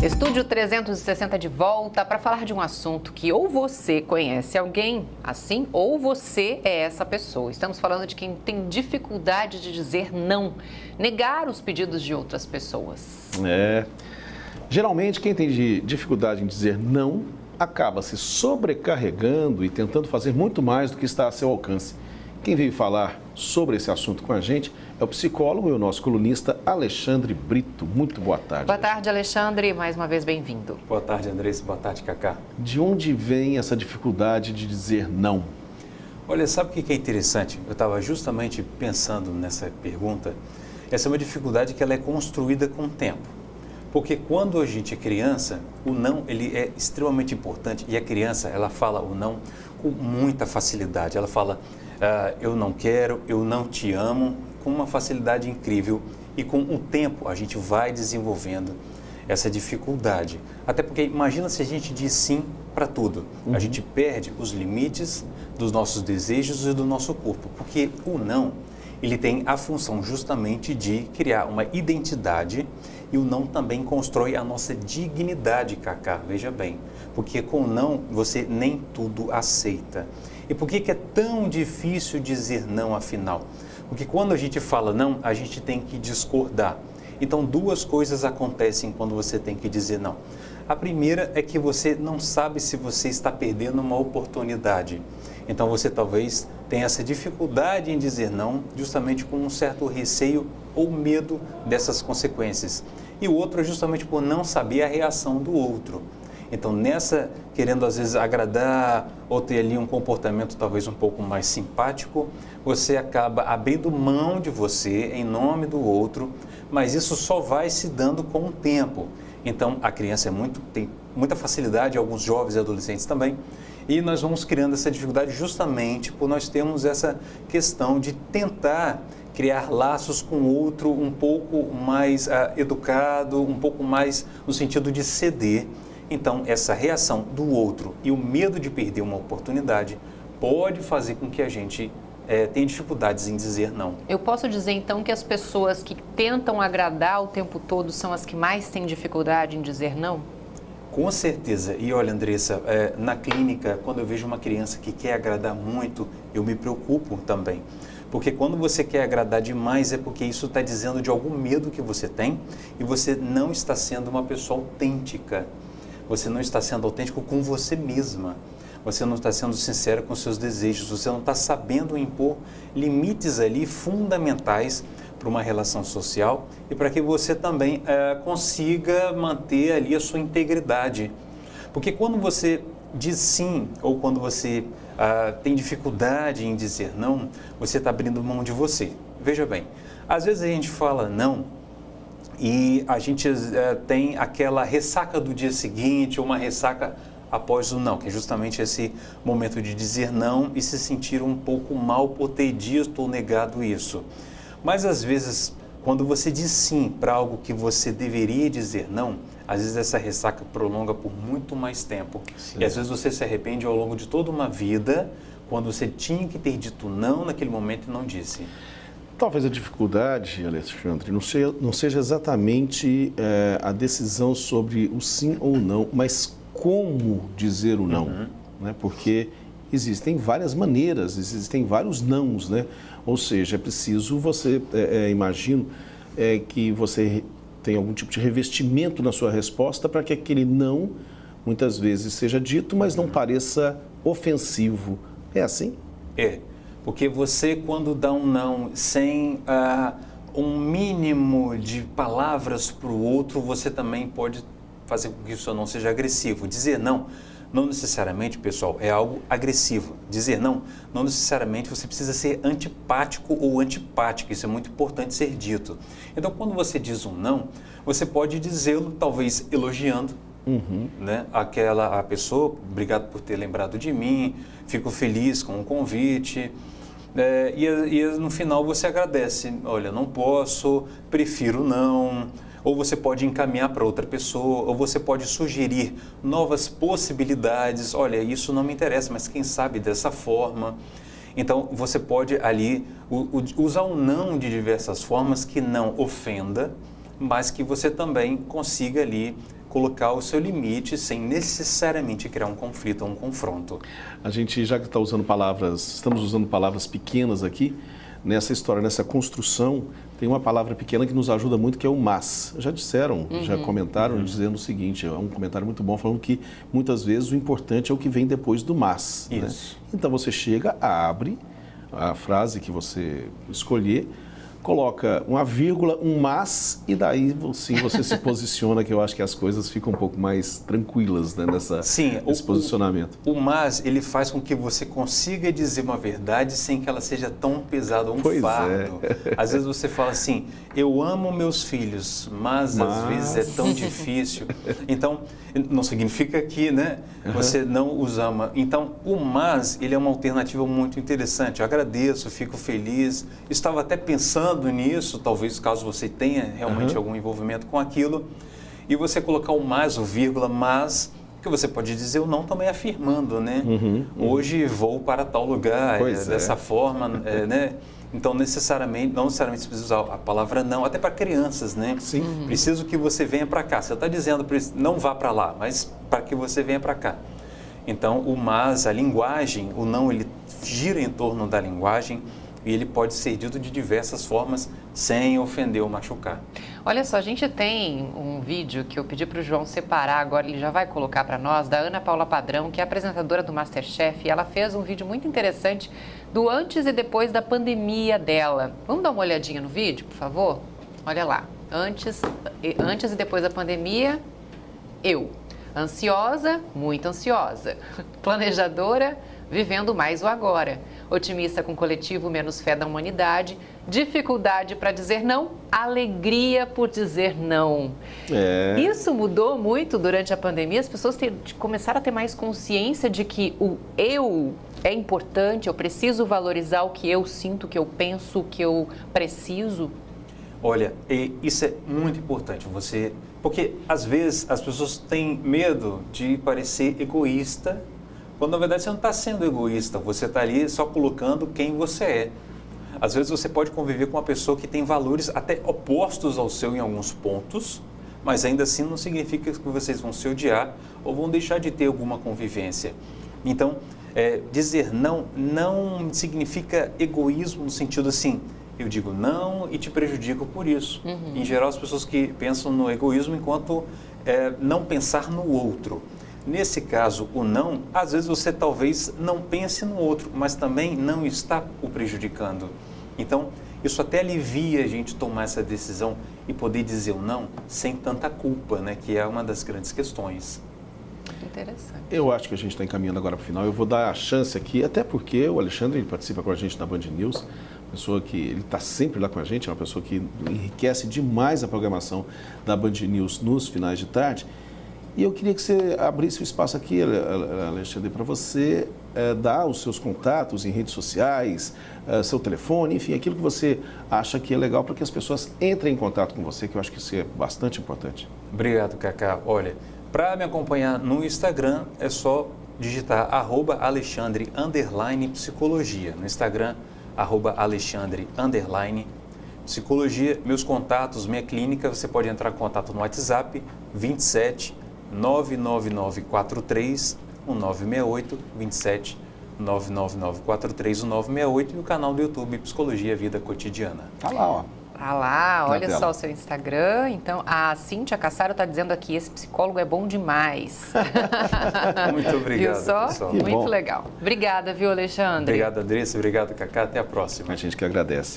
Estúdio 360 de volta para falar de um assunto que ou você conhece alguém assim, ou você é essa pessoa. Estamos falando de quem tem dificuldade de dizer não, negar os pedidos de outras pessoas. Geralmente quem tem dificuldade em dizer não acaba se sobrecarregando e tentando fazer muito mais do que está a seu alcance. Quem veio falar sobre esse assunto com a gente é o psicólogo e o nosso colunista Alexandre Brito. Muito boa tarde. Boa tarde, Alexandre. Mais uma vez, bem-vindo. Boa tarde, Andressa. Boa tarde, Cacá. De onde vem essa dificuldade de dizer não? Olha, sabe o que é interessante? Eu estava justamente pensando nessa pergunta. Essa é uma dificuldade que ela é construída com o tempo. Porque quando a gente é criança, o não ele é extremamente importante e a criança ela fala o não com muita facilidade. Ela fala eu não quero, eu não te amo, com uma facilidade incrível e com o tempo a gente vai desenvolvendo essa dificuldade. Até porque imagina se a gente diz sim para tudo. A gente perde os limites dos nossos desejos e do nosso corpo, porque o não ele tem a função justamente de criar uma identidade e o não também constrói a nossa dignidade, Cacá, veja bem. Porque com o não você nem tudo aceita. E por que é tão difícil dizer não afinal? Porque quando a gente fala não, a gente tem que discordar. Então duas coisas acontecem quando você tem que dizer não. A primeira é que você não sabe se você está perdendo uma oportunidade. Então você talvez tenha essa dificuldade em dizer não, justamente com um certo receio ou medo dessas consequências. E o outro é justamente por não saber a reação do outro. Então nessa, querendo às vezes agradar ou ter ali um comportamento talvez um pouco mais simpático, você acaba abrindo mão de você em nome do outro, mas isso só vai se dando com o tempo. Então a criança tem muita facilidade, alguns jovens e adolescentes também, e nós vamos criando essa dificuldade justamente por nós termos essa questão de tentar criar laços com o outro um pouco mais educado, um pouco mais no sentido de ceder. Então, essa reação do outro e o medo de perder uma oportunidade pode fazer com que a gente tenha dificuldades em dizer não. Eu posso dizer, então, que as pessoas que tentam agradar o tempo todo são as que mais têm dificuldade em dizer não? Com certeza. E olha, Andressa, na clínica, quando eu vejo uma criança que quer agradar muito, eu me preocupo também. Porque quando você quer agradar demais é porque isso está dizendo de algum medo que você tem e você não está sendo uma pessoa autêntica. Você não está sendo autêntico com você mesma. Você não está sendo sincero com seus desejos. Você não está sabendo impor limites ali fundamentais para uma relação social e para que você também consiga manter ali a sua integridade. Porque quando você diz sim ou quando você tem dificuldade em dizer não, você está abrindo mão de você. Veja bem, às vezes a gente fala não e a gente tem aquela ressaca do dia seguinte ou uma ressaca após o não, que é justamente esse momento de dizer não e se sentir um pouco mal por ter dito ou negado isso. Mas às vezes, quando você diz sim para algo que você deveria dizer não, às vezes essa ressaca prolonga por muito mais tempo. Sim. E às vezes você se arrepende ao longo de toda uma vida, quando você tinha que ter dito não naquele momento e não disse. Talvez a dificuldade, Alexandre, não seja exatamente a decisão sobre o sim ou não, mas como dizer o não, né? Porque existem várias maneiras, existem vários nãos, né? Ou seja, é preciso você, imagino, que você tem algum tipo de revestimento na sua resposta para que aquele não, muitas vezes, seja dito, mas não pareça ofensivo. É assim? É, porque você, quando dá um não sem um mínimo de palavras para o outro, você também pode fazer com que isso não seja agressivo. Dizer não necessariamente, pessoal, é algo agressivo. Dizer não necessariamente você precisa ser antipático ou antipática. Isso é muito importante ser dito. Então, quando você diz um não, você pode dizê-lo, talvez elogiando, né? A pessoa, obrigado por ter lembrado de mim, fico feliz com o convite. E no final você agradece. Olha, não posso, prefiro não. Ou você pode encaminhar para outra pessoa, ou você pode sugerir novas possibilidades. Olha, isso não me interessa, mas quem sabe dessa forma. Então, você pode ali usar o não de diversas formas que não ofenda, mas que você também consiga ali colocar o seu limite sem necessariamente criar um conflito ou um confronto. A gente já que estamos usando palavras pequenas aqui, nessa história, nessa construção, tem uma palavra pequena que nos ajuda muito, que é o mas. Já disseram, já comentaram dizendo o seguinte, é um comentário muito bom, falando que muitas vezes o importante é o que vem depois do mas. Isso. Né? Então você chega, abre a frase que você escolher, coloca uma vírgula, um mas, e daí sim você se posiciona, que eu acho que as coisas ficam um pouco mais tranquilas, né, nesse posicionamento. O mas, ele faz com que você consiga dizer uma verdade sem que ela seja tão pesada, um fardo. Às vezes você fala assim, eu amo meus filhos, mas às vezes é tão difícil. Então, não significa que, né, você não os ama. Então, o mas, ele é uma alternativa muito interessante. Eu agradeço, fico feliz, estava até pensando nisso, talvez caso você tenha realmente algum envolvimento com aquilo, e você colocar o mais, o vírgula, mas, que você pode dizer o não também afirmando, né? Hoje vou para tal lugar, dessa forma, né? Então, não necessariamente você precisa usar a palavra não, até para crianças, né? Sim. Preciso que você venha para cá. Você está dizendo, não vá para lá, mas para que você venha para cá. Então, o mas, a linguagem, o não, ele gira em torno da linguagem, e ele pode ser dito de diversas formas, sem ofender ou machucar. Olha só, a gente tem um vídeo que eu pedi para o João separar, agora ele já vai colocar para nós, da Ana Paula Padrão, que é apresentadora do MasterChef, e ela fez um vídeo muito interessante do antes e depois da pandemia dela. Vamos dar uma olhadinha no vídeo, por favor? Olha lá, antes e depois da pandemia, eu. Ansiosa, muito ansiosa. Planejadora, vivendo mais o agora. Otimista com coletivo, menos fé da humanidade. Dificuldade para dizer não, alegria por dizer não. Isso mudou muito durante a pandemia. As pessoas começaram a ter mais consciência de que o eu é importante, eu preciso valorizar o que eu sinto, o que eu penso, o que eu preciso. Olha, isso é muito importante, porque às vezes as pessoas têm medo de parecer egoísta, quando na verdade você não está sendo egoísta, você está ali só colocando quem você é. Às vezes você pode conviver com uma pessoa que tem valores até opostos ao seu em alguns pontos, mas ainda assim não significa que vocês vão se odiar ou vão deixar de ter alguma convivência. Então, dizer não significa egoísmo no sentido assim, eu digo não e te prejudico por isso. Em geral, as pessoas que pensam no egoísmo enquanto não pensar no outro. Nesse caso, o não, às vezes você talvez não pense no outro, mas também não está o prejudicando. Então, isso até alivia a gente tomar essa decisão e poder dizer o não sem tanta culpa, né? Que é uma das grandes questões. Interessante. Eu acho que a gente está encaminhando agora para o final. Eu vou dar a chance aqui, até porque o Alexandre ele participa com a gente na Band News, pessoa que ele está sempre lá com a gente, é uma pessoa que enriquece demais a programação da Band News nos finais de tarde. E eu queria que você abrisse o espaço aqui, Alexandre, para você dar os seus contatos em redes sociais, seu telefone, enfim, aquilo que você acha que é legal para que as pessoas entrem em contato com você, que eu acho que isso é bastante importante. Obrigado, Cacá. Olha, para me acompanhar no Instagram é só digitar @Alexandre_psicologia. No Instagram, @Alexandre_psicologia. Meus contatos, minha clínica, você pode entrar em contato no WhatsApp 27 99943 1968, 27 99943 1968 e o canal do YouTube Psicologia Vida Cotidiana. Tá lá, ó. Ah lá, olha tela. só o seu Instagram. Então, a Cíntia Cassaro está dizendo aqui, esse psicólogo é bom demais. Muito obrigado, viu só? pessoal. Muito legal. Obrigada, viu, Alexandre? Obrigado, Andressa. Obrigado, Cacá. Até a próxima. A gente que agradece.